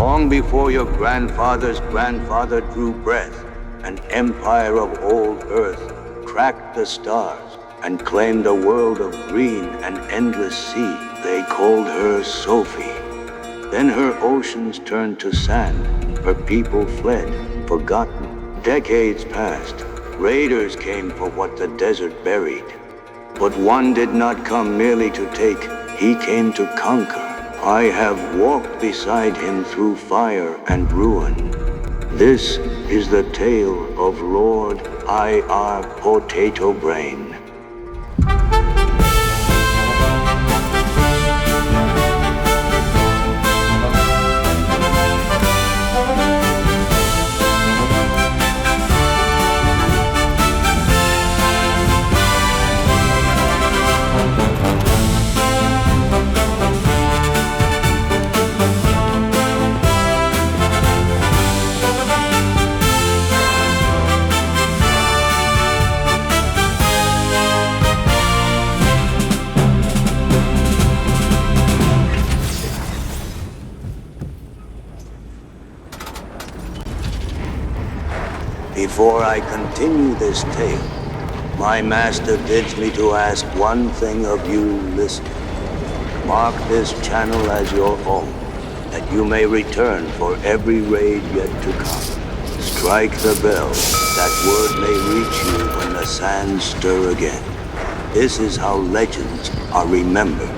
Long before your grandfather's grandfather drew breath, an empire of old Earth cracked the stars and claimed a world of green and endless sea. They called her Sophie. Then her oceans turned to sand, her people fled, forgotten. Decades passed. Raiders came for what the desert buried. But one did not come merely to take, he came to conquer. I have walked beside him through fire and ruin. This is the tale of Lord IRPOTATOBRAIN. Before I continue this tale, my master bids me to ask one thing of you listeners. Mark this channel as your own, that you may return for every raid yet to come. Strike the bell, that word may reach you when the sands stir again. This is how legends are remembered.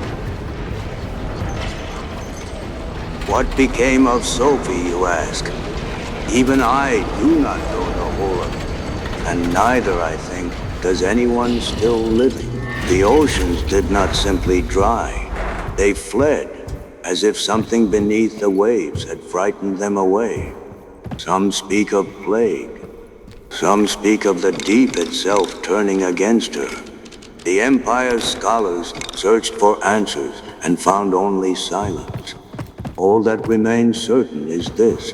What became of Sophie, you ask? Even I do not know the whole of it, and neither, I think, does anyone still living. The oceans did not simply dry. They fled, as if something beneath the waves had frightened them away. Some speak of plague. Some speak of the deep itself turning against her. The Empire's scholars searched for answers and found only silence. All that remains certain is this.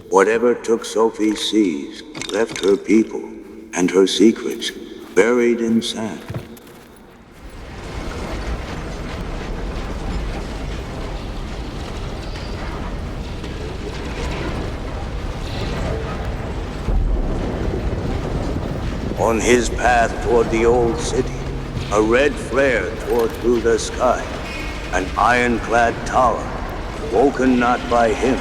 Whatever took Sophie's seas left her people and her secrets buried in sand. On his path toward the old city, a red flare tore through the sky, an ironclad tower, woken not by him,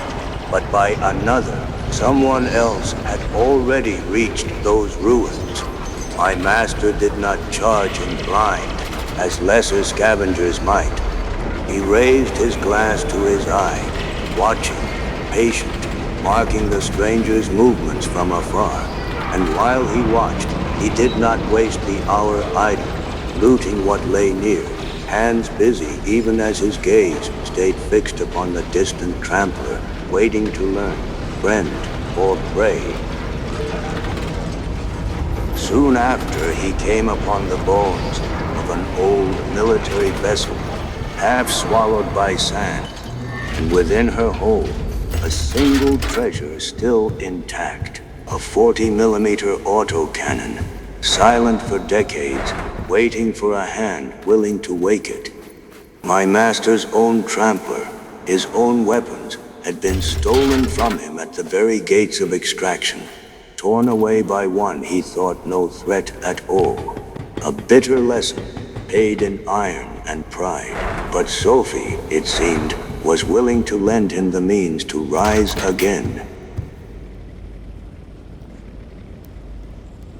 but by another. Someone else had already reached those ruins. My master did not charge in blind, as lesser scavengers might. He raised his glass to his eye, watching, patient, marking the stranger's movements from afar. And while he watched, he did not waste the hour idle, looting what lay near, hands busy even as his gaze stayed fixed upon the distant Tramper, waiting to learn, friend or prey. Soon after, he came upon the bones of an old military vessel, half swallowed by sand, and within her hold, a single treasure still intact, a 40mm autocannon, silent for decades, waiting for a hand willing to wake it. My master's own Tramper, his own weapons, had been stolen from him at the very gates of extraction, torn away by one he thought no threat at all. A bitter lesson, paid in iron and pride. But Sophie, it seemed, was willing to lend him the means to rise again.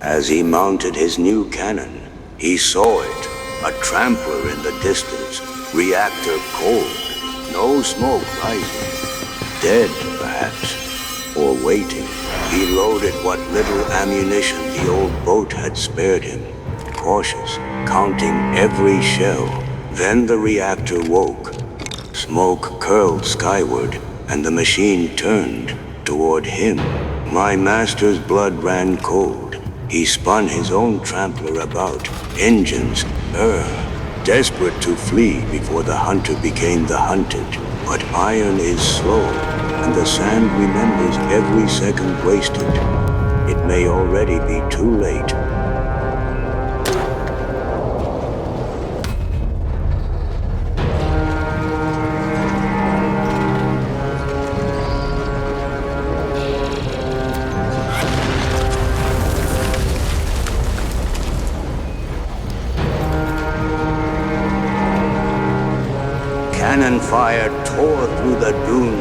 As he mounted his new cannon, he saw it, a Tramper in the distance, reactor cold, no smoke rising. Dead, perhaps, or waiting. He loaded what little ammunition the old boat had spared him, cautious, counting every shell. Then the reactor woke. Smoke curled skyward, and the machine turned toward him. My master's blood ran cold. He spun his own Tramper about, engines, desperate to flee before the hunter became the hunted. But iron is slow, and the sand remembers every second wasted. It may already be too late.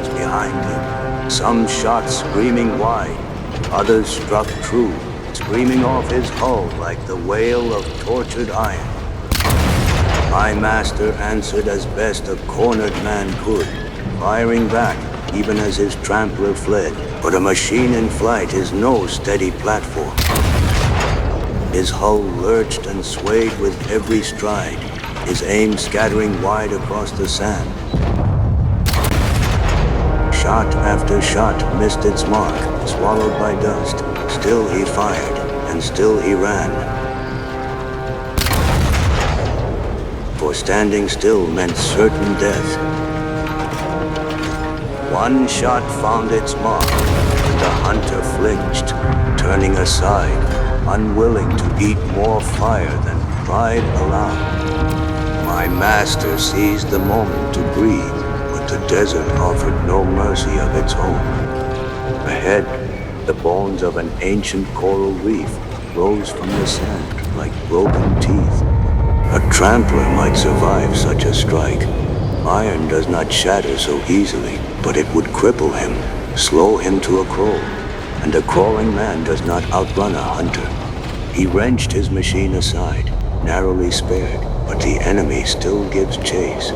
cannons behind him. Some shot screaming wide, others struck true, screaming off his hull like the wail of tortured iron. My master answered as best a cornered man could, firing back even as his trampler fled. But a machine in flight is no steady platform. His hull lurched and swayed with every stride, his aim scattering wide across the sand. Shot after shot missed its mark, swallowed by dust. Still he fired, and still he ran. For standing still meant certain death. One shot found its mark, and the hunter flinched, turning aside, unwilling to eat more fire than pride allowed. My master seized the moment to breathe, but the desert offered no mercy of its own. Ahead, the bones of an ancient coral reef rose from the sand like broken teeth. A trampler might survive such a strike. Iron does not shatter so easily, but it would cripple him, slow him to a crawl. And a crawling man does not outrun a hunter. He wrenched his machine aside, narrowly spared, but the enemy still gives chase.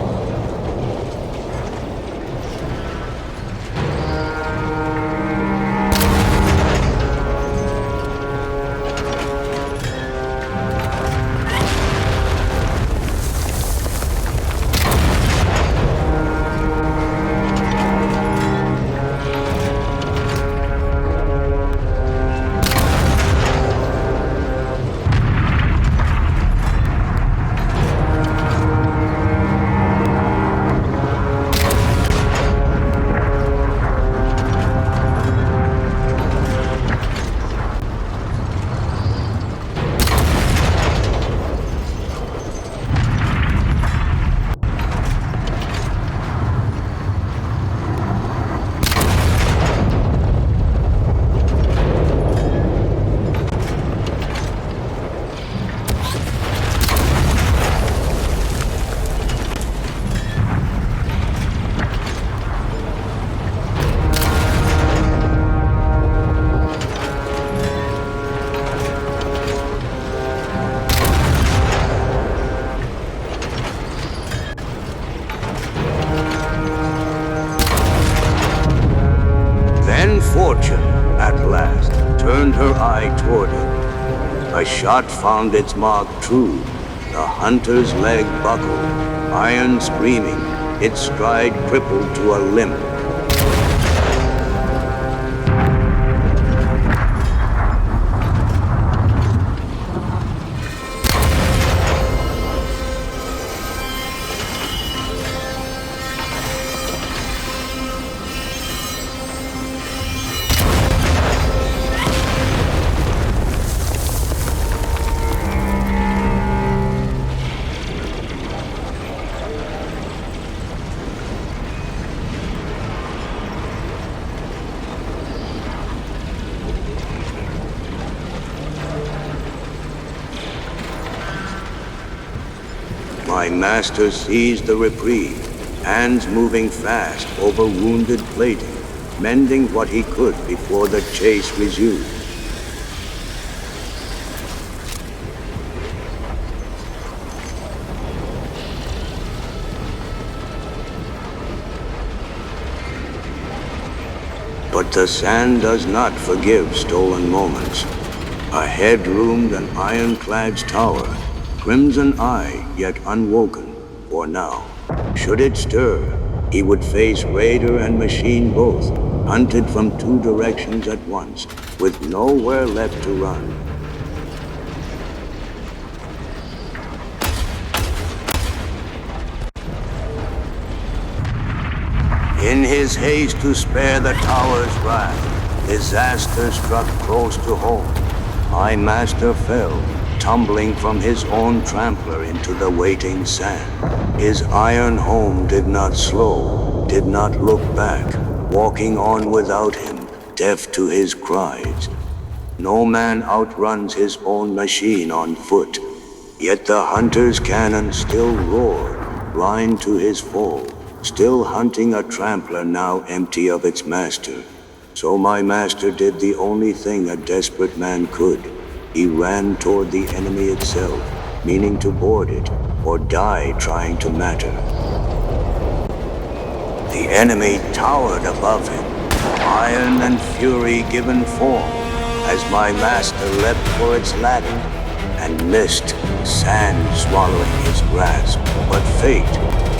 Fortune, at last, turned her eye toward him. A shot found its mark true. The hunter's leg buckled, iron screaming, its stride crippled to a limp. My master seized the reprieve, hands moving fast over wounded plating, mending what he could before the chase resumed. But the sand does not forgive stolen moments. Ahead loomed an Ironclad's tower, crimson eye yet unwoken, for now. Should it stir, he would face raider and machine both, hunted from two directions at once, with nowhere left to run. In his haste to spare the tower's wrath, disaster struck close to home. My master fell, tumbling from his own trampler into the waiting sand. His iron home did not slow, did not look back, walking on without him, deaf to his cries. No man outruns his own machine on foot, yet the hunter's cannon still roared, blind to his fall. still hunting a trampler now empty of its master. So my master did the only thing a desperate man could. He ran toward the enemy itself, meaning to board it, or die trying to matter. The enemy towered above him, iron and fury given form, as my master leapt for its ladder, and missed, sand swallowing his grasp. But fate,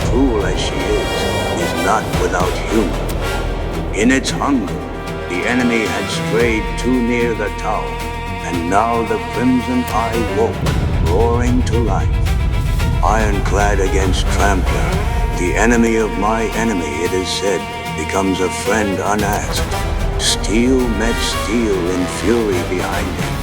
cruel as she is not without humor. In its hunger, the enemy had strayed too near the tower, and now the crimson eye woke, roaring to life. Ironclad against Tramper, the enemy of my enemy, it is said, becomes a friend unasked. Steel met steel in fury behind him,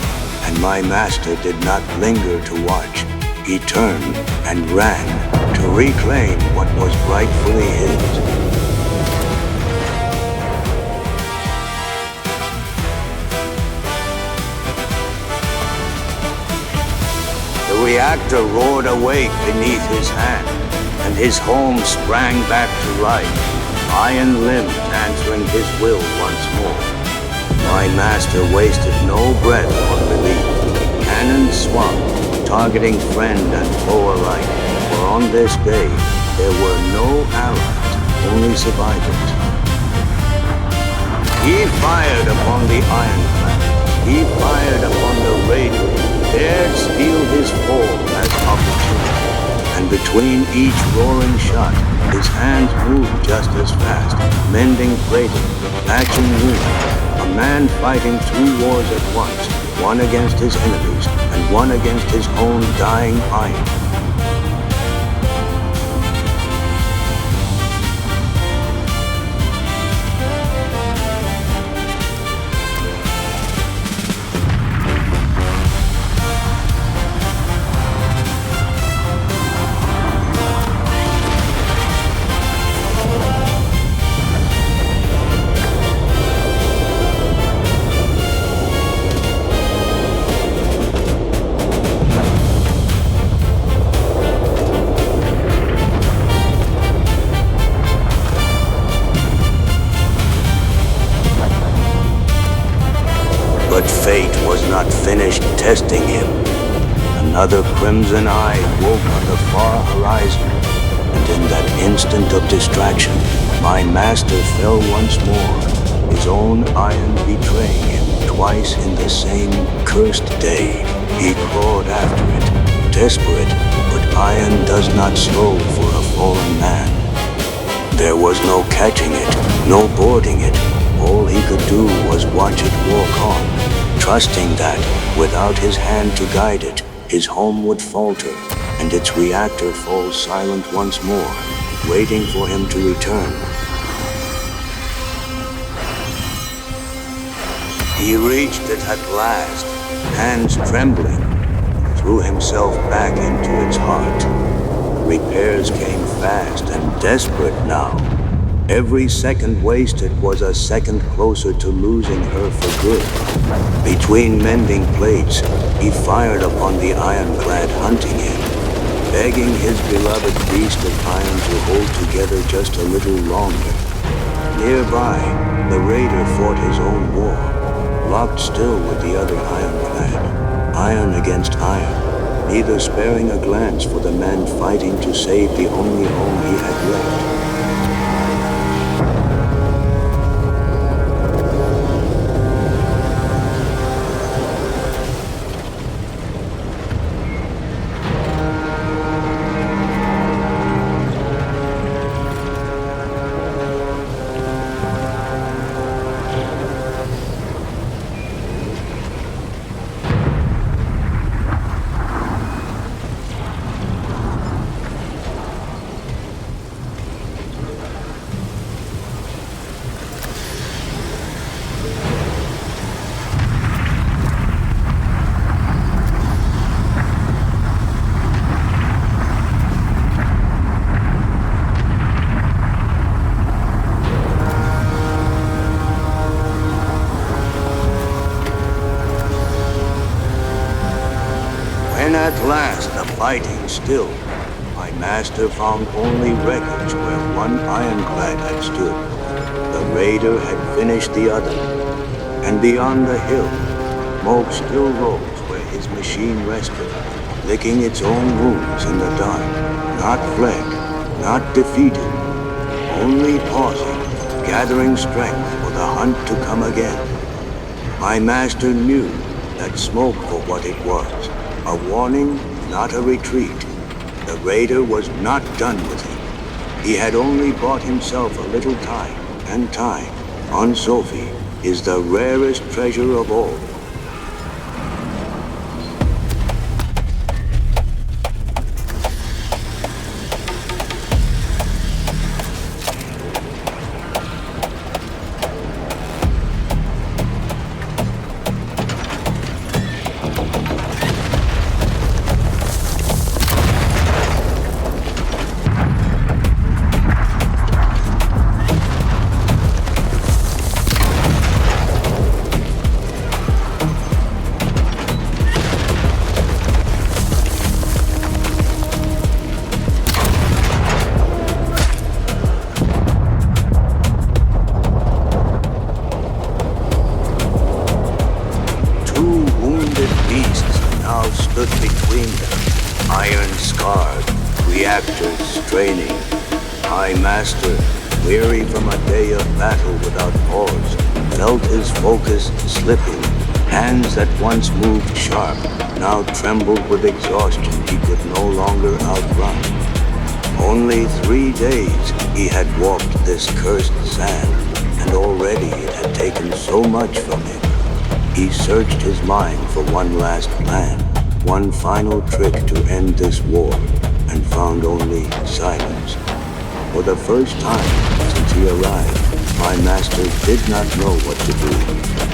and my master did not linger to watch. He turned and ran to reclaim what was rightfully his. The reactor roared awake beneath his hand, and his home sprang back to life, iron limbs answering his will once more. My master wasted no breath on relief. Cannons swung, targeting friend and foe alike, for on this day there were no allies, only survivors. He fired upon the Ironclad. He fired upon the Raider, dared steal his fall as opportunity. And between each roaring shot, his hands moved just as fast, mending plating, patching wounds. A man fighting two wars at once, one against his enemies, and one against his own dying iron. But fate was not finished testing him. Another crimson eye woke on the far horizon, and in that instant of distraction, my master fell once more, his own iron betraying him twice in the same cursed day. He clawed after it, desperate, but iron does not slow for a fallen man. There was no catching it, no boarding it. All he could do was watch it walk on, trusting that, without his hand to guide it, his home would falter, and its reactor fall silent once more, waiting for him to return. He reached it at last, hands trembling, threw himself back into its heart. Repairs came fast and desperate now. Every second wasted was a second closer to losing her for good. Between mending plates, he fired upon the Ironclad, hunting him, begging his beloved beast of iron to hold together just a little longer. Nearby, the Raider fought his own war, locked still with the other Ironclad, iron against iron, neither sparing a glance for the man fighting to save the only home he had left. When at last the fighting stilled, my master found only wreckage where one ironclad had stood. The raider had finished the other, and beyond the hill, smoke still rose where his machine rested, licking its own wounds in the dark. Not fled, not defeated, only pausing, gathering strength for the hunt to come again. My master knew that smoke for what it was, a warning, not a retreat. The raider was not done with him. He had only bought himself a little time, and time, on Sophie, is the rarest treasure of all. Stood between them, iron scarred, reactors straining. My master, weary from a day of battle without pause, felt his focus slipping. Hands that once moved sharp, now trembled with exhaustion he could no longer outrun. Only 3 days he had walked this cursed sand, and already it had taken so much from him. He searched his mind for one last plan, one final trick to end this war, and found only silence. For the first time since he arrived, my master did not know what to do.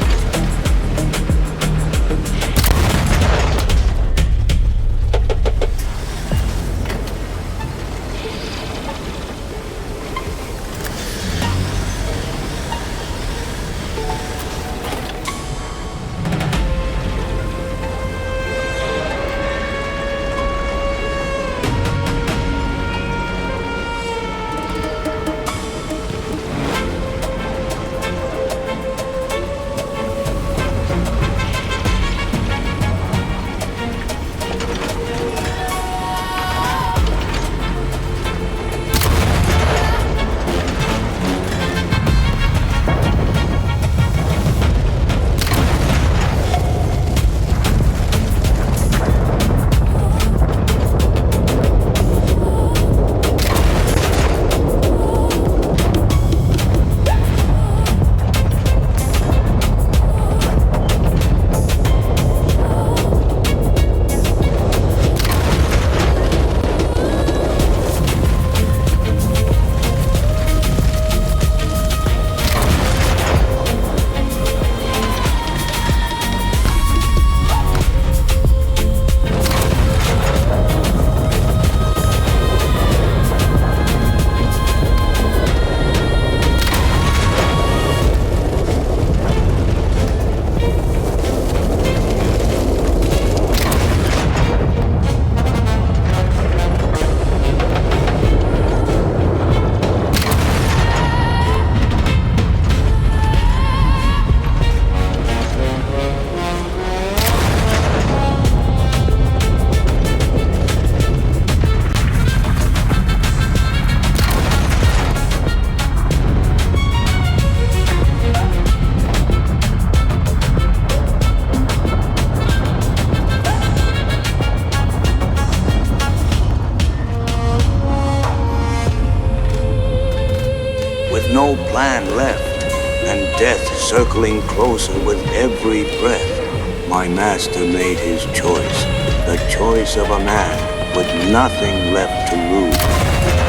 No plan left, and death circling closer with every breath, my master made his choice, the choice of a man with nothing left to lose.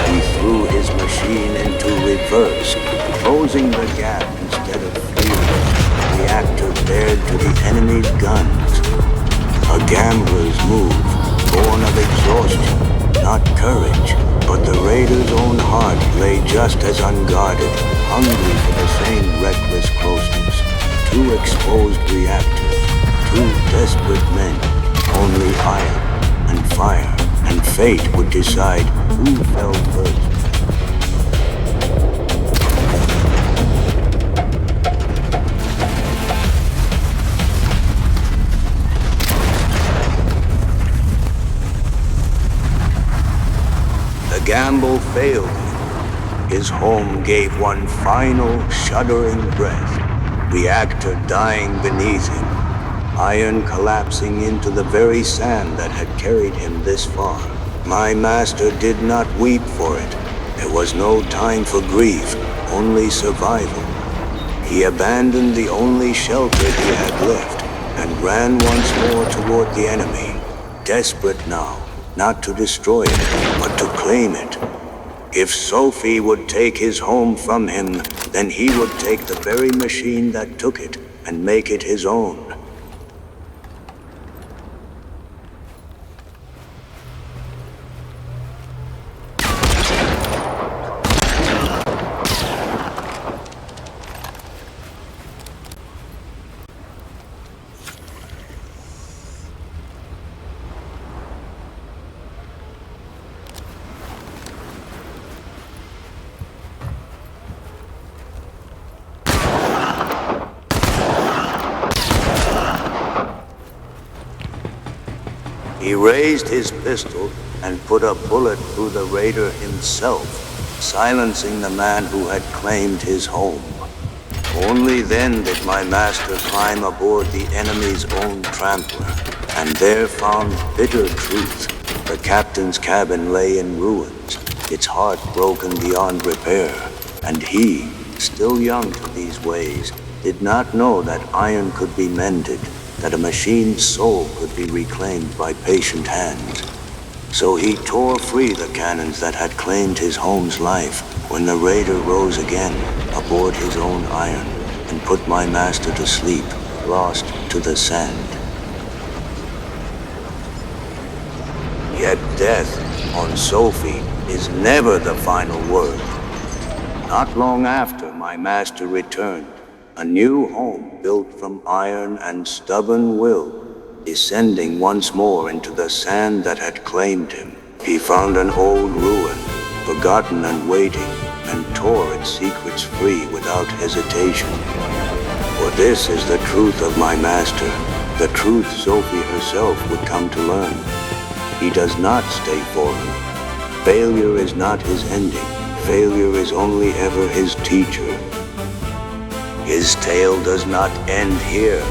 He threw his machine into reverse, closing the gap instead of fleeing. The reactor bared to the enemy's guns. A gambler's move, born of exhaustion, not courage. But the raider's own heart lay just as unguarded, hungry for the same reckless closeness. 2 exposed reactors, 2 desperate men, only iron and fire and fate would decide who fell first. The gamble failed him. His home gave one final, shuddering breath. Reactor dying beneath him. Iron collapsing into the very sand that had carried him this far. My master did not weep for it. There was no time for grief, only survival. He abandoned the only shelter he had left and ran once more toward the enemy, desperate now, not to destroy it, but to claim it. If Sophie would take his home from him, then he would take the very machine that took it and make it his own. He raised his pistol and put a bullet through the raider himself, silencing the man who had claimed his home. Only then did my master climb aboard the enemy's own Tramper, and there found bitter truth. The captain's cabin lay in ruins, its heart broken beyond repair, and he, still young to these ways, did not know that iron could be mended, that a machine's soul could be reclaimed by patient hands. So he tore free the cannons that had claimed his home's life when the raider rose again aboard his own iron and put my master to sleep, lost to the sand. Yet death on Sophie is never the final word. Not long after my master returned, a new home built from iron and stubborn will, descending once more into the sand that had claimed him. He found an old ruin, forgotten and waiting, and tore its secrets free without hesitation. For this is the truth of my master, the truth Sophie herself would come to learn. He does not stay foreign. Failure is not his ending. Failure is only ever his teacher. His tale does not end here,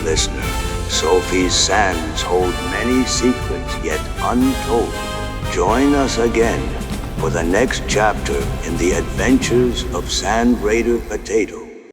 listener. Sophie's sands hold many secrets yet untold. Join us again for the next chapter in the adventures of Sand Raider Potato.